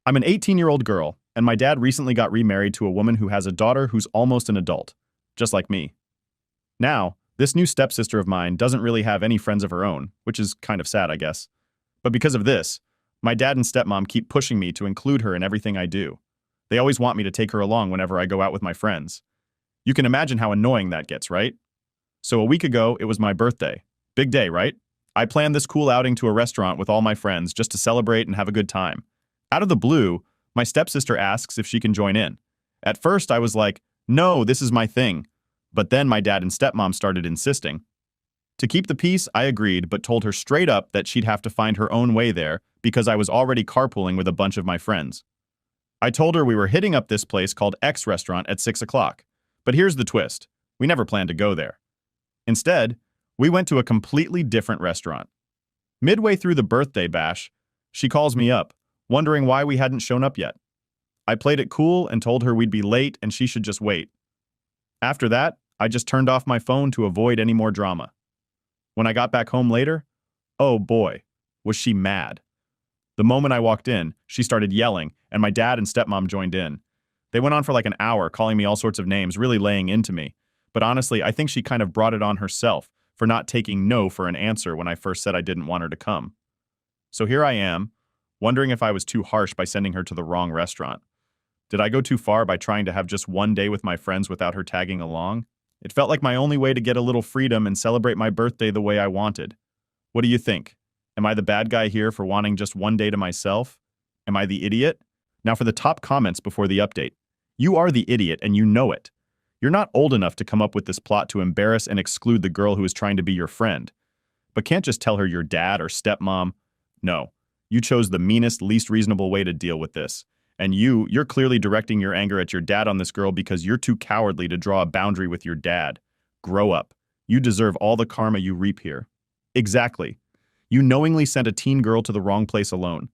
I'm an 18-year-old girl, and my dad recently got remarried to a woman who has a daughter who's almost an adult, just like me. Now, this new stepsister of mine doesn't really have any friends of her own, which is kind of sad, I guess. But because of this, my dad and stepmom keep pushing me to include her in everything I do. They always want me to take her along whenever I go out with my friends. You can imagine how annoying that gets, right? So a week ago, it was my birthday. Big day, right? I planned this cool outing to a restaurant with all my friends just to celebrate and have a good time. Out of the blue, my stepsister asks if she can join in. At first, I was like, no, this is my thing. But then my dad and stepmom started insisting. To keep the peace, I agreed, but told her straight up that she'd have to find her own way there because I was already carpooling with a bunch of my friends. I told her we were hitting up this place called X Restaurant at 6 o'clock. But here's the twist. We never planned to go there. Instead, we went to a completely different restaurant. Midway through the birthday bash, she calls me up, wondering why we hadn't shown up yet. I played it cool and told her we'd be late and she should just wait. After that, I just turned off my phone to avoid any more drama. When I got back home later, oh boy, was she mad. The moment I walked in, she started yelling, and my dad and stepmom joined in. They went on for like an hour, calling me all sorts of names, really laying into me. But honestly, I think she kind of brought it on herself for not taking no for an answer when I first said I didn't want her to come. So here I am, wondering if I was too harsh by sending her to the wrong restaurant. Did I go too far by trying to have just one day with my friends without her tagging along? It felt like my only way to get a little freedom and celebrate my birthday the way I wanted. What do you think? Am I the bad guy here for wanting just one day to myself? Am I the idiot? Now for the top comments before the update. You are the idiot and you know it. You're not old enough to come up with this plot to embarrass and exclude the girl who is trying to be your friend. But can't just tell her your dad or stepmom. No, you chose the meanest, least reasonable way to deal with this. And you're clearly directing your anger at your dad on this girl because you're too cowardly to draw a boundary with your dad. Grow up. You deserve all the karma you reap here. Exactly. You knowingly sent a teen girl to the wrong place alone.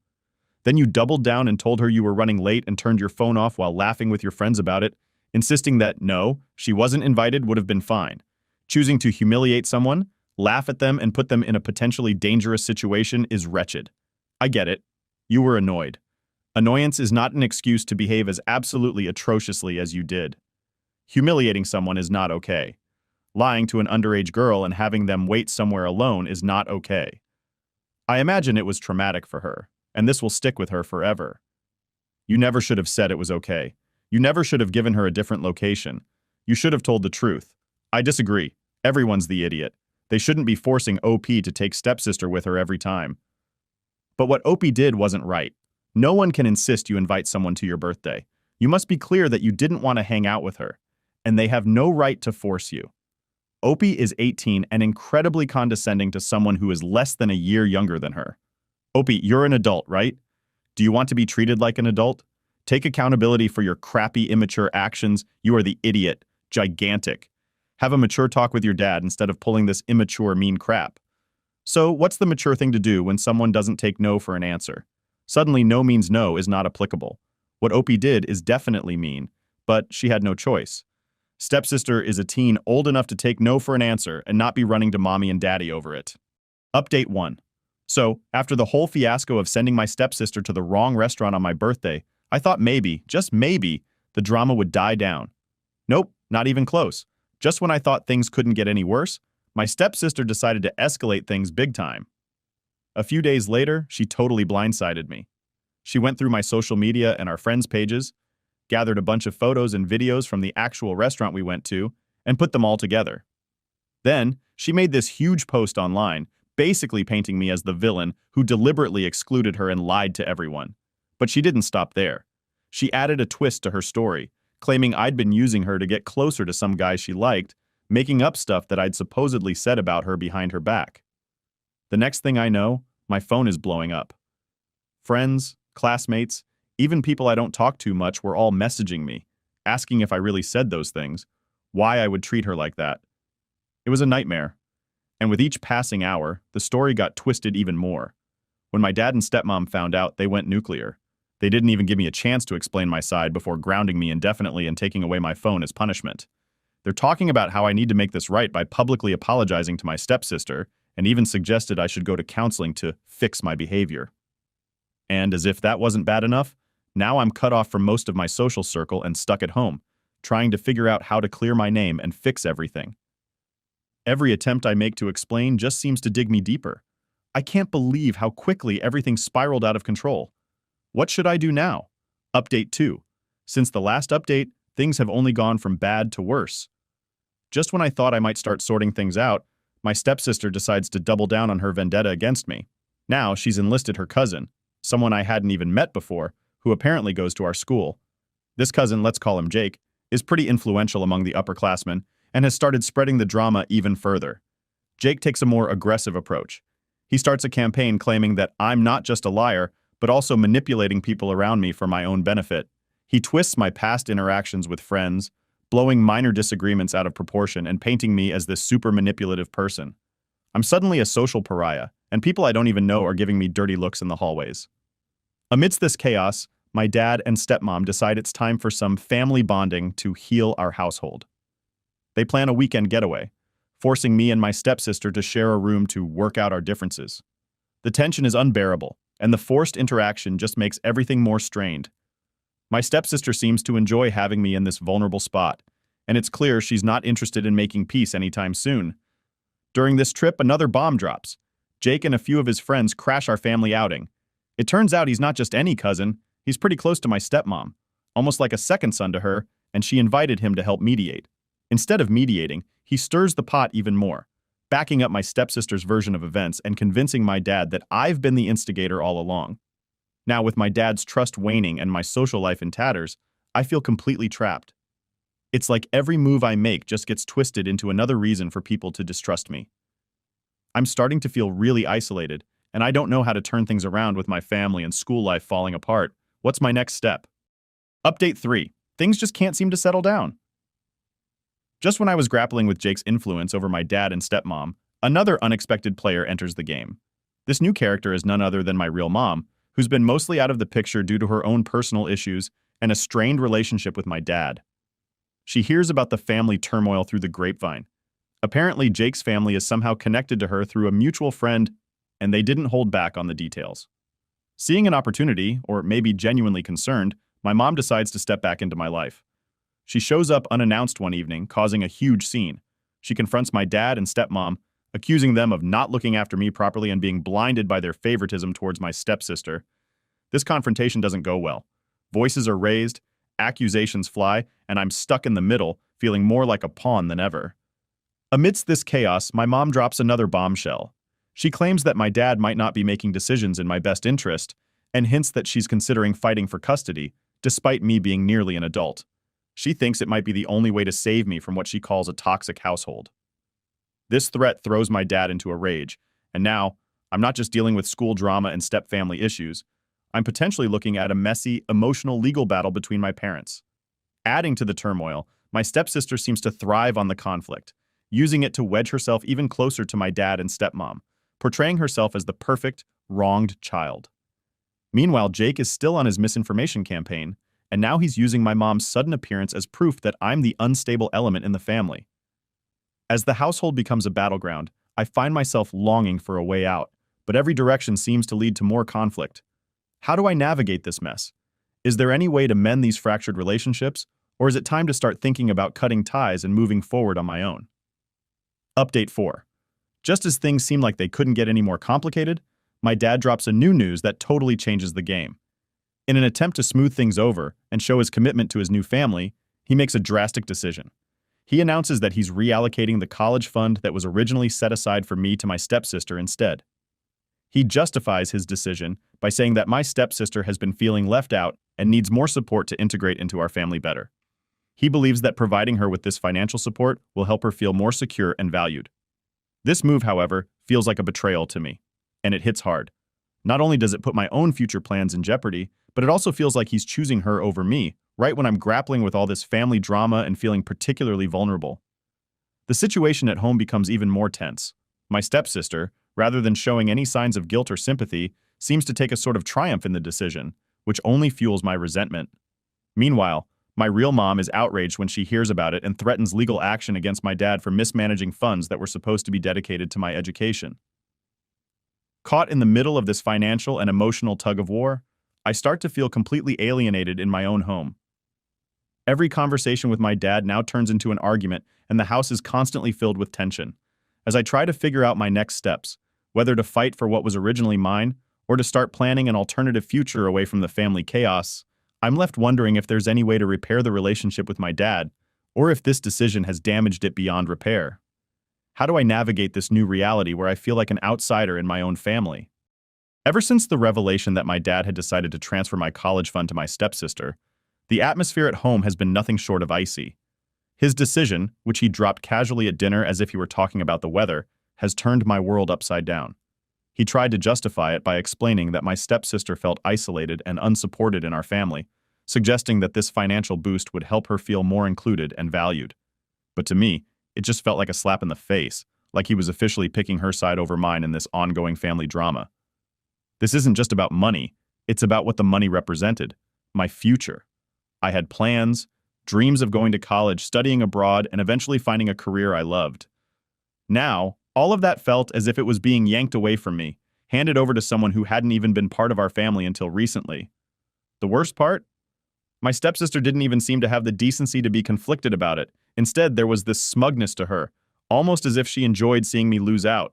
Then you doubled down and told her you were running late and turned your phone off while laughing with your friends about it, insisting that no, she wasn't invited would have been fine. Choosing to humiliate someone, laugh at them, and put them in a potentially dangerous situation is wretched. I get it. You were annoyed. Annoyance is not an excuse to behave as absolutely atrociously as you did. Humiliating someone is not okay. Lying to an underage girl and having them wait somewhere alone is not okay. I imagine it was traumatic for her, and this will stick with her forever. You never should have said it was okay. You never should have given her a different location. You should have told the truth. I disagree. Everyone's the idiot. They shouldn't be forcing OP to take stepsister with her every time. But what OP did wasn't right. No one can insist you invite someone to your birthday. You must be clear that you didn't want to hang out with her, and they have no right to force you. Opie is 18 and incredibly condescending to someone who is less than a year younger than her. Opie, you're an adult, right? Do you want to be treated like an adult? Take accountability for your crappy, immature actions. You are the idiot. Gigantic. Have a mature talk with your dad instead of pulling this immature, mean crap. So, what's the mature thing to do when someone doesn't take no for an answer? Suddenly, no means no is not applicable. What Opie did is definitely mean, but she had no choice. Stepsister is a teen old enough to take no for an answer and not be running to mommy and daddy over it. Update 1. So, after the whole fiasco of sending my stepsister to the wrong restaurant on my birthday, I thought maybe, just maybe, the drama would die down. Nope, not even close. Just when I thought things couldn't get any worse, my stepsister decided to escalate things big time. A few days later, she totally blindsided me. She went through my social media and our friends' pages, gathered a bunch of photos and videos from the actual restaurant we went to, and put them all together. Then, she made this huge post online, basically painting me as the villain who deliberately excluded her and lied to everyone. But she didn't stop there. She added a twist to her story, claiming I'd been using her to get closer to some guy she liked, making up stuff that I'd supposedly said about her behind her back. The next thing I know, my phone is blowing up. Friends, classmates, even people I don't talk to much were all messaging me, asking if I really said those things, why I would treat her like that. It was a nightmare. And with each passing hour, the story got twisted even more. When my dad and stepmom found out, they went nuclear. They didn't even give me a chance to explain my side before grounding me indefinitely and taking away my phone as punishment. They're talking about how I need to make this right by publicly apologizing to my stepsister, and even suggested I should go to counseling to fix my behavior. And as if that wasn't bad enough, Now I'm cut off from most of my social circle and stuck at home, trying to figure out how to clear my name and fix everything. Every attempt I make to explain just seems to dig me deeper. I can't believe how quickly everything spiraled out of control. What should I do now? Update 2. Since the last update, things have only gone from bad to worse. Just when I thought I might start sorting things out, my stepsister decides to double down on her vendetta against me. Now she's enlisted her cousin, someone I hadn't even met before, who apparently goes to our school. This cousin, let's call him Jake, is pretty influential among the upperclassmen and has started spreading the drama even further. Jake takes a more aggressive approach. He starts a campaign claiming that I'm not just a liar, but also manipulating people around me for my own benefit. He twists my past interactions with friends, blowing minor disagreements out of proportion and painting me as this super manipulative person. I'm suddenly a social pariah, and people I don't even know are giving me dirty looks in the hallways. Amidst this chaos, my dad and stepmom decide it's time for some family bonding to heal our household. They plan a weekend getaway, forcing me and my stepsister to share a room to work out our differences. The tension is unbearable, and the forced interaction just makes everything more strained. My stepsister seems to enjoy having me in this vulnerable spot, and it's clear she's not interested in making peace anytime soon. During this trip, another bomb drops. Jake and a few of his friends crash our family outing. It turns out he's not just any cousin, he's pretty close to my stepmom, almost like a second son to her, and she invited him to help mediate. Instead of mediating, he stirs the pot even more, backing up my stepsister's version of events and convincing my dad that I've been the instigator all along. Now, with my dad's trust waning and my social life in tatters, I feel completely trapped. It's like every move I make just gets twisted into another reason for people to distrust me. I'm starting to feel really isolated, and I don't know how to turn things around with my family and school life falling apart. What's my next step? Update 3. Things just can't seem to settle down. Just when I was grappling with Jake's influence over my dad and stepmom, another unexpected player enters the game. This new character is none other than my real mom, who's been mostly out of the picture due to her own personal issues and a strained relationship with my dad. She hears about the family turmoil through the grapevine. Apparently, Jake's family is somehow connected to her through a mutual friend, and they didn't hold back on the details. Seeing an opportunity, or maybe genuinely concerned, my mom decides to step back into my life. She shows up unannounced one evening, causing a huge scene. She confronts my dad and stepmom, accusing them of not looking after me properly and being blinded by their favoritism towards my stepsister. This confrontation doesn't go well. Voices are raised, accusations fly, and I'm stuck in the middle, feeling more like a pawn than ever. Amidst this chaos, my mom drops another bombshell. She claims that my dad might not be making decisions in my best interest, and hints that she's considering fighting for custody, despite me being nearly an adult. She thinks it might be the only way to save me from what she calls a toxic household. This threat throws my dad into a rage, and now, I'm not just dealing with school drama and step-family issues, I'm potentially looking at a messy, emotional legal battle between my parents. Adding to the turmoil, my stepsister seems to thrive on the conflict, using it to wedge herself even closer to my dad and stepmom, portraying herself as the perfect, wronged child. Meanwhile, Jake is still on his misinformation campaign, and now he's using my mom's sudden appearance as proof that I'm the unstable element in the family. As the household becomes a battleground, I find myself longing for a way out, but every direction seems to lead to more conflict. How do I navigate this mess? Is there any way to mend these fractured relationships, or is it time to start thinking about cutting ties and moving forward on my own? Update 4. Just as things seem like they couldn't get any more complicated, my dad drops a new news that totally changes the game. In an attempt to smooth things over and show his commitment to his new family, he makes a drastic decision. He announces that he's reallocating the college fund that was originally set aside for me to my stepsister instead. He justifies his decision by saying that my stepsister has been feeling left out and needs more support to integrate into our family better. He believes that providing her with this financial support will help her feel more secure and valued. This move, however, feels like a betrayal to me, and it hits hard. Not only does it put my own future plans in jeopardy, but it also feels like he's choosing her over me, right when I'm grappling with all this family drama and feeling particularly vulnerable. The situation at home becomes even more tense. My stepsister, rather than showing any signs of guilt or sympathy, seems to take a sort of triumph in the decision, which only fuels my resentment. Meanwhile, my real mom is outraged when she hears about it and threatens legal action against my dad for mismanaging funds that were supposed to be dedicated to my education. Caught in the middle of this financial and emotional tug of war, I start to feel completely alienated in my own home. Every conversation with my dad now turns into an argument, and the house is constantly filled with tension. As I try to figure out my next steps, whether to fight for what was originally mine or to start planning an alternative future away from the family chaos, I'm left wondering if there's any way to repair the relationship with my dad, or if this decision has damaged it beyond repair. How do I navigate this new reality where I feel like an outsider in my own family? Ever since the revelation that my dad had decided to transfer my college fund to my stepsister, the atmosphere at home has been nothing short of icy. His decision, which he dropped casually at dinner as if he were talking about the weather, has turned my world upside down. He tried to justify it by explaining that my stepsister felt isolated and unsupported in our family, suggesting that this financial boost would help her feel more included and valued. But to me, it just felt like a slap in the face, like he was officially picking her side over mine in this ongoing family drama. This isn't just about money, it's about what the money represented, my future. I had plans, dreams of going to college, studying abroad, and eventually finding a career I loved. Now, all of that felt as if it was being yanked away from me, handed over to someone who hadn't even been part of our family until recently. The worst part? My stepsister didn't even seem to have the decency to be conflicted about it. Instead, there was this smugness to her, almost as if she enjoyed seeing me lose out.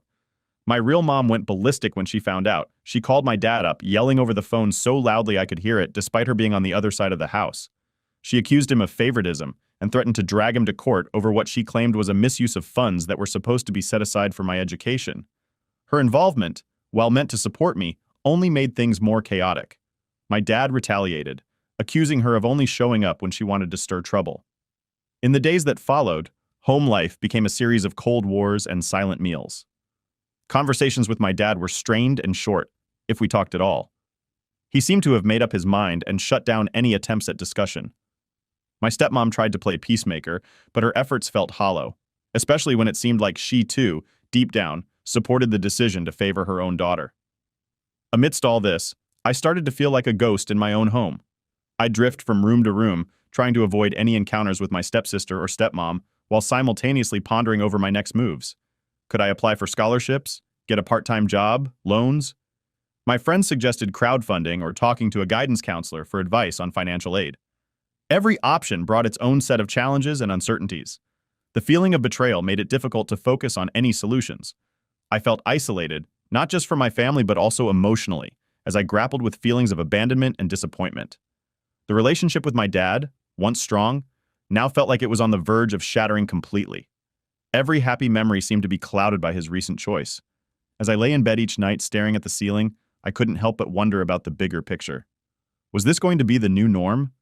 My real mom went ballistic when she found out. She called my dad up, yelling over the phone so loudly I could hear it, despite her being on the other side of the house. She accused him of favoritism and threatened to drag him to court over what she claimed was a misuse of funds that were supposed to be set aside for my education. Her involvement, while meant to support me, only made things more chaotic. My dad retaliated, accusing her of only showing up when she wanted to stir trouble. In the days that followed, home life became a series of cold wars and silent meals. Conversations with my dad were strained and short, if we talked at all. He seemed to have made up his mind and shut down any attempts at discussion. My stepmom tried to play peacemaker, but her efforts felt hollow, especially when it seemed like she, too, deep down, supported the decision to favor her own daughter. Amidst all this, I started to feel like a ghost in my own home. I'd drift from room to room, trying to avoid any encounters with my stepsister or stepmom, while simultaneously pondering over my next moves. Could I apply for scholarships? Get a part-time job? Loans? My friends suggested crowdfunding or talking to a guidance counselor for advice on financial aid. Every option brought its own set of challenges and uncertainties. The feeling of betrayal made it difficult to focus on any solutions. I felt isolated, not just from my family but also emotionally, as I grappled with feelings of abandonment and disappointment. The relationship with my dad, once strong, now felt like it was on the verge of shattering completely. Every happy memory seemed to be clouded by his recent choice. As I lay in bed each night staring at the ceiling, I couldn't help but wonder about the bigger picture. Was this going to be the new norm?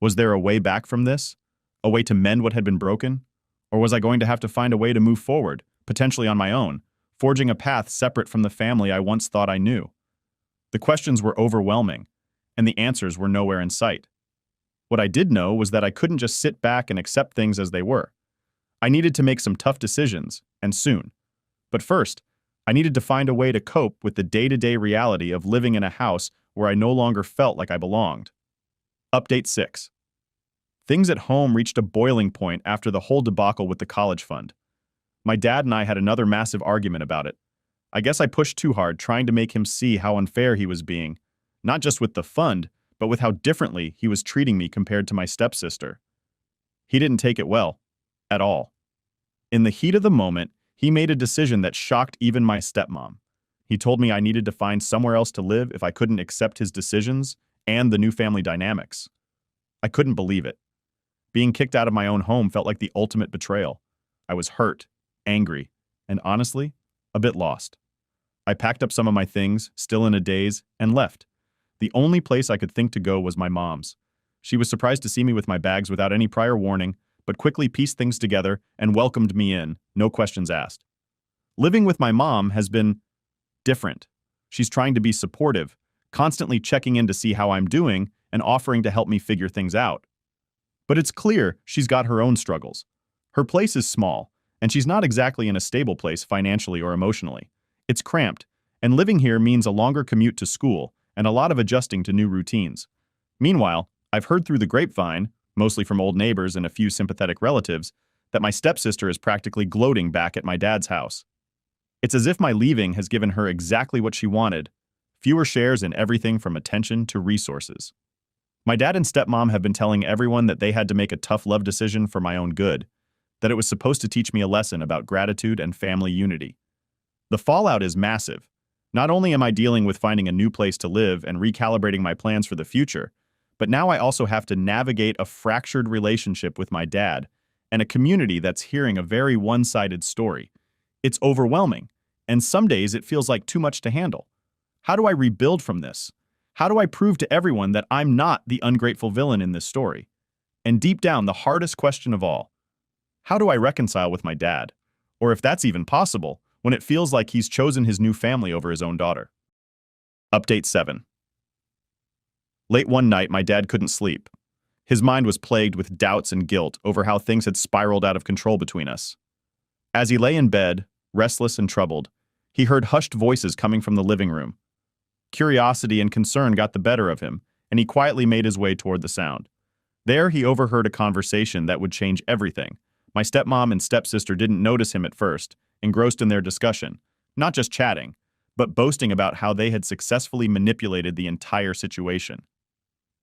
Was there a way back from this? A way to mend what had been broken? Or was I going to have to find a way to move forward, potentially on my own, forging a path separate from the family I once thought I knew? The questions were overwhelming, and the answers were nowhere in sight. What I did know was that I couldn't just sit back and accept things as they were. I needed to make some tough decisions, and soon. But first, I needed to find a way to cope with the day-to-day reality of living in a house where I no longer felt like I belonged. Update 6. Things at home reached a boiling point after the whole debacle with the college fund. My dad and I had another massive argument about it. I guess I pushed too hard, trying to make him see how unfair he was being, not just with the fund, but with how differently he was treating me compared to my stepsister. He didn't take it well, at all. In the heat of the moment, he made a decision that shocked even my stepmom. He told me I needed to find somewhere else to live if I couldn't accept his decisions and the new family dynamics. I couldn't believe it. Being kicked out of my own home felt like the ultimate betrayal. I was hurt, angry, and honestly, a bit lost. I packed up some of my things, still in a daze, and left. The only place I could think to go was my mom's. She was surprised to see me with my bags without any prior warning, but quickly pieced things together and welcomed me in, no questions asked. Living with my mom has been different. She's trying to be supportive, constantly checking in to see how I'm doing and offering to help me figure things out. But it's clear she's got her own struggles. Her place is small, and she's not exactly in a stable place financially or emotionally. It's cramped, and living here means a longer commute to school and a lot of adjusting to new routines. Meanwhile, I've heard through the grapevine, mostly from old neighbors and a few sympathetic relatives, that my stepsister is practically gloating back at my dad's house. It's as if my leaving has given her exactly what she wanted: fewer shares in everything from attention to resources. My dad and stepmom have been telling everyone that they had to make a tough love decision for my own good, that it was supposed to teach me a lesson about gratitude and family unity. The fallout is massive. Not only am I dealing with finding a new place to live and recalibrating my plans for the future, but now I also have to navigate a fractured relationship with my dad and a community that's hearing a very one-sided story. It's overwhelming, and some days it feels like too much to handle. How do I rebuild from this? How do I prove to everyone that I'm not the ungrateful villain in this story? And deep down, the hardest question of all, how do I reconcile with my dad? Or if that's even possible, when it feels like he's chosen his new family over his own daughter. Update 7. Late one night, my dad couldn't sleep. His mind was plagued with doubts and guilt over how things had spiraled out of control between us. As he lay in bed, restless and troubled, he heard hushed voices coming from the living room. Curiosity and concern got the better of him, and he quietly made his way toward the sound. There, he overheard a conversation that would change everything. My stepmom and stepsister didn't notice him at first, engrossed in their discussion, not just chatting, but boasting about how they had successfully manipulated the entire situation.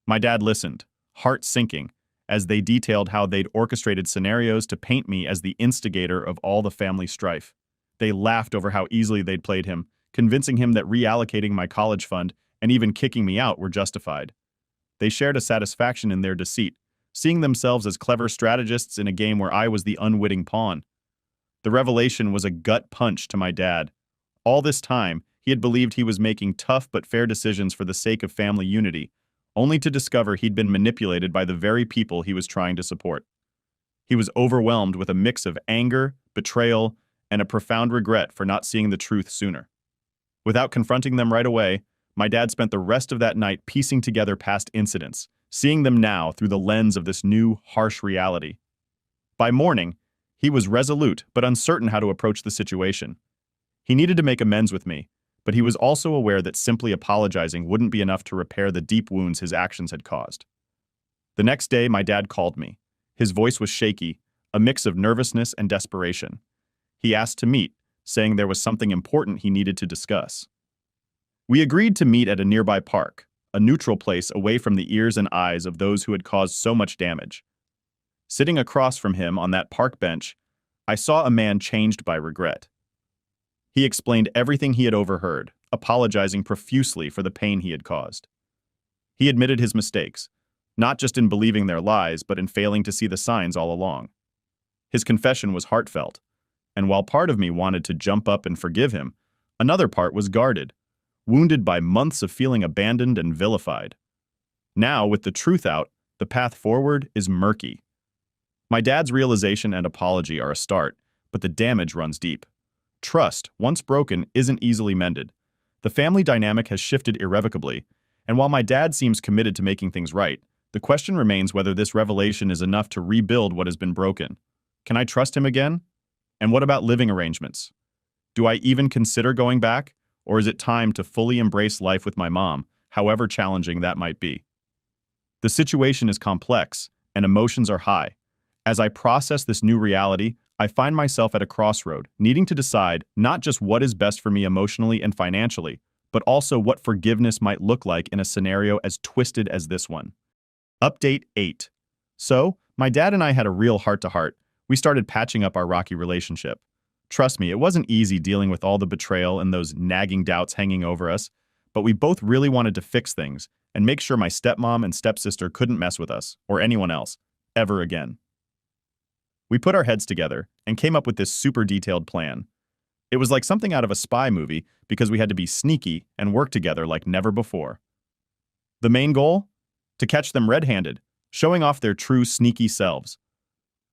My dad listened, heart sinking, as they detailed how they'd orchestrated scenarios to paint me as the instigator of all the family strife. They laughed over how easily they'd played him, convincing him that reallocating my college fund and even kicking me out were justified. They shared a satisfaction in their deceit, seeing themselves as clever strategists in a game where I was the unwitting pawn. The revelation was a gut punch to my dad. All this time, he had believed he was making tough but fair decisions for the sake of family unity, only to discover he'd been manipulated by the very people he was trying to support. He was overwhelmed with a mix of anger, betrayal, and a profound regret for not seeing the truth sooner. Without confronting them right away, my dad spent the rest of that night piecing together past incidents, seeing them now through the lens of this new, harsh reality. By morning, he was resolute but uncertain how to approach the situation. He needed to make amends with me, but he was also aware that simply apologizing wouldn't be enough to repair the deep wounds his actions had caused. The next day, my dad called me. His voice was shaky, a mix of nervousness and desperation. He asked to meet, saying there was something important he needed to discuss. We agreed to meet at a nearby park, a neutral place away from the ears and eyes of those who had caused so much damage. Sitting across from him on that park bench, I saw a man changed by regret. He explained everything he had overheard, apologizing profusely for the pain he had caused. He admitted his mistakes, not just in believing their lies, but in failing to see the signs all along. His confession was heartfelt, and while part of me wanted to jump up and forgive him, another part was guarded, wounded by months of feeling abandoned and vilified. Now, with the truth out, the path forward is murky. My dad's realization and apology are a start, but the damage runs deep. Trust, once broken, isn't easily mended. The family dynamic has shifted irrevocably, and while my dad seems committed to making things right, the question remains whether this revelation is enough to rebuild what has been broken. Can I trust him again? And what about living arrangements? Do I even consider going back, or is it time to fully embrace life with my mom, however challenging that might be? The situation is complex, and emotions are high. As I process this new reality, I find myself at a crossroad, needing to decide not just what is best for me emotionally and financially, but also what forgiveness might look like in a scenario as twisted as this one. Update 8. So, my dad and I had a real heart-to-heart. We started patching up our rocky relationship. Trust me, it wasn't easy dealing with all the betrayal and those nagging doubts hanging over us, but we both really wanted to fix things and make sure my stepmom and stepsister couldn't mess with us, or anyone else, ever again. We put our heads together and came up with this super detailed plan. It was like something out of a spy movie because we had to be sneaky and work together like never before. The main goal? To catch them red-handed, showing off their true sneaky selves.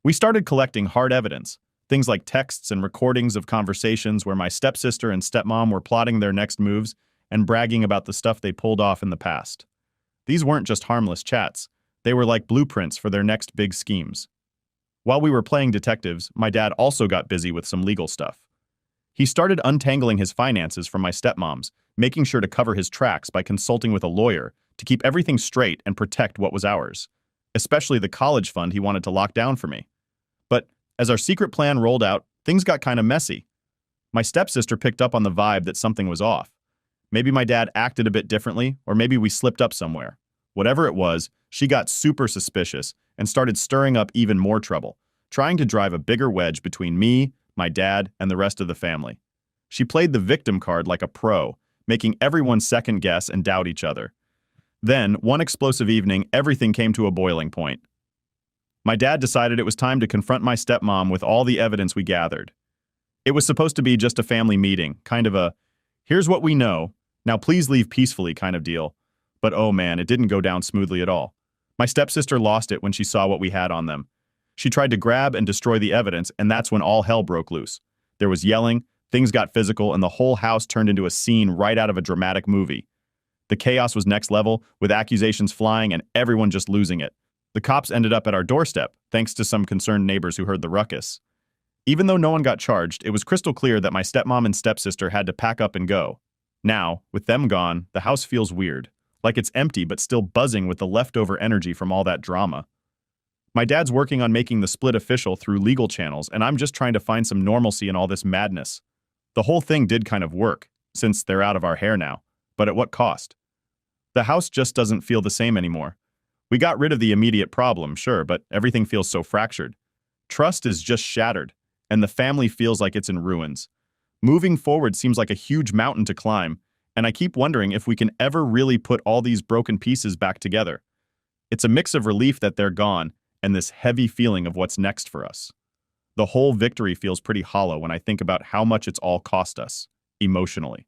We started collecting hard evidence, things like texts and recordings of conversations where my stepsister and stepmom were plotting their next moves and bragging about the stuff they pulled off in the past. These weren't just harmless chats, they were like blueprints for their next big schemes. While we were playing detectives, my dad also got busy with some legal stuff. He started untangling his finances from my stepmom's, making sure to cover his tracks by consulting with a lawyer to keep everything straight and protect what was ours, especially the college fund he wanted to lock down for me. But as our secret plan rolled out, things got kind of messy. My stepsister picked up on the vibe that something was off. Maybe my dad acted a bit differently, or maybe we slipped up somewhere. Whatever it was, she got super suspicious and started stirring up even more trouble, trying to drive a bigger wedge between me, my dad, and the rest of the family. She played the victim card like a pro, making everyone second guess and doubt each other. Then, one explosive evening, everything came to a boiling point. My dad decided it was time to confront my stepmom with all the evidence we gathered. It was supposed to be just a family meeting, kind of a, here's what we know, now please leave peacefully kind of deal. But oh man, it didn't go down smoothly at all. My stepsister lost it when she saw what we had on them. She tried to grab and destroy the evidence, and that's when all hell broke loose. There was yelling, things got physical, and the whole house turned into a scene right out of a dramatic movie. The chaos was next level, with accusations flying and everyone just losing it. The cops ended up at our doorstep, thanks to some concerned neighbors who heard the ruckus. Even though no one got charged, it was crystal clear that my stepmom and stepsister had to pack up and go. Now, with them gone, the house feels weird, like it's empty but still buzzing with the leftover energy from all that drama. My dad's working on making the split official through legal channels, and I'm just trying to find some normalcy in all this madness. The whole thing did kind of work, since they're out of our hair now, but at what cost? The house just doesn't feel the same anymore. We got rid of the immediate problem, sure, but everything feels so fractured. Trust is just shattered, and the family feels like it's in ruins. Moving forward seems like a huge mountain to climb, and I keep wondering if we can ever really put all these broken pieces back together. It's a mix of relief that they're gone, and this heavy feeling of what's next for us. The whole victory feels pretty hollow when I think about how much it's all cost us, emotionally.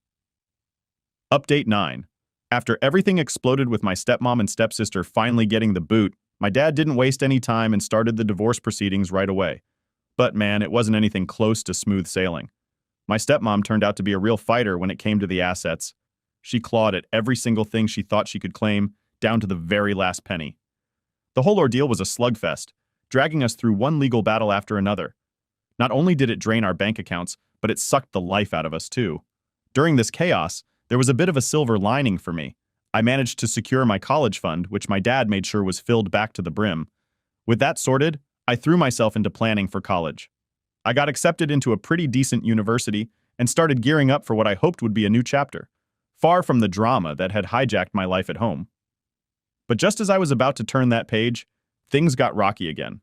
Update 9. After everything exploded with my stepmom and stepsister finally getting the boot, my dad didn't waste any time and started the divorce proceedings right away. But man, it wasn't anything close to smooth sailing. My stepmom turned out to be a real fighter when it came to the assets. She clawed at every single thing she thought she could claim, down to the very last penny. The whole ordeal was a slugfest, dragging us through one legal battle after another. Not only did it drain our bank accounts, but it sucked the life out of us too. During this chaos, there was a bit of a silver lining for me. I managed to secure my college fund, which my dad made sure was filled back to the brim. With that sorted, I threw myself into planning for college. I got accepted into a pretty decent university and started gearing up for what I hoped would be a new chapter, far from the drama that had hijacked my life at home. But just as I was about to turn that page, things got rocky again.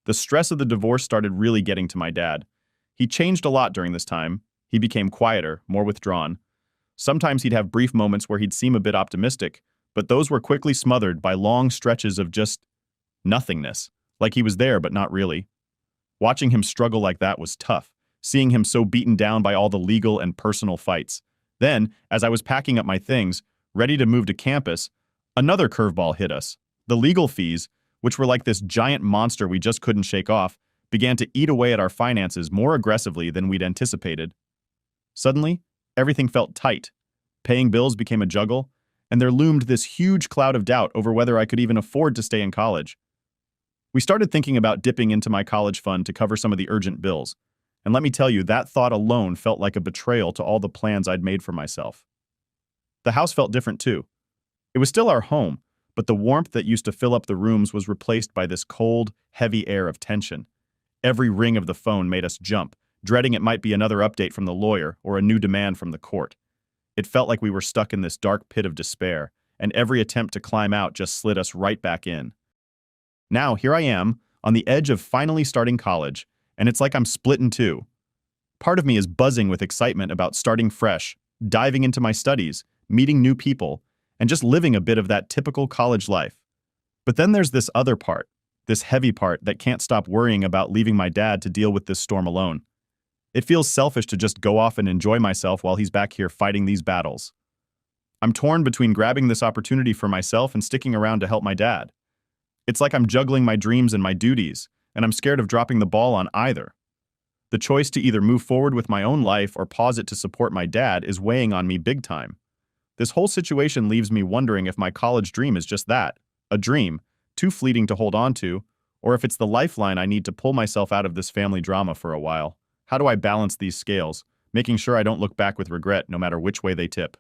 The stress of the divorce started really getting to my dad. He changed a lot during this time. He became quieter, more withdrawn. Sometimes he'd have brief moments where he'd seem a bit optimistic, but those were quickly smothered by long stretches of just nothingness, like he was there but not really. Watching him struggle like that was tough, seeing him so beaten down by all the legal and personal fights. Then, as I was packing up my things, ready to move to campus, another curveball hit us. The legal fees, which were like this giant monster we just couldn't shake off, began to eat away at our finances more aggressively than we'd anticipated. Suddenly, everything felt tight. Paying bills became a juggle, and there loomed this huge cloud of doubt over whether I could even afford to stay in college. We started thinking about dipping into my college fund to cover some of the urgent bills, and let me tell you, that thought alone felt like a betrayal to all the plans I'd made for myself. The house felt different too. It was still our home, but the warmth that used to fill up the rooms was replaced by this cold, heavy air of tension. Every ring of the phone made us jump, dreading it might be another update from the lawyer or a new demand from the court. It felt like we were stuck in this dark pit of despair, and every attempt to climb out just slid us right back in. Now, here I am, on the edge of finally starting college, and it's like I'm split in two. Part of me is buzzing with excitement about starting fresh, diving into my studies, meeting new people, and just living a bit of that typical college life. But then there's this other part, this heavy part that can't stop worrying about leaving my dad to deal with this storm alone. It feels selfish to just go off and enjoy myself while he's back here fighting these battles. I'm torn between grabbing this opportunity for myself and sticking around to help my dad. It's like I'm juggling my dreams and my duties, and I'm scared of dropping the ball on either. The choice to either move forward with my own life or pause it to support my dad is weighing on me big time. This whole situation leaves me wondering if my college dream is just that, a dream, too fleeting to hold on to, or if it's the lifeline I need to pull myself out of this family drama for a while. How do I balance these scales, making sure I don't look back with regret no matter which way they tip?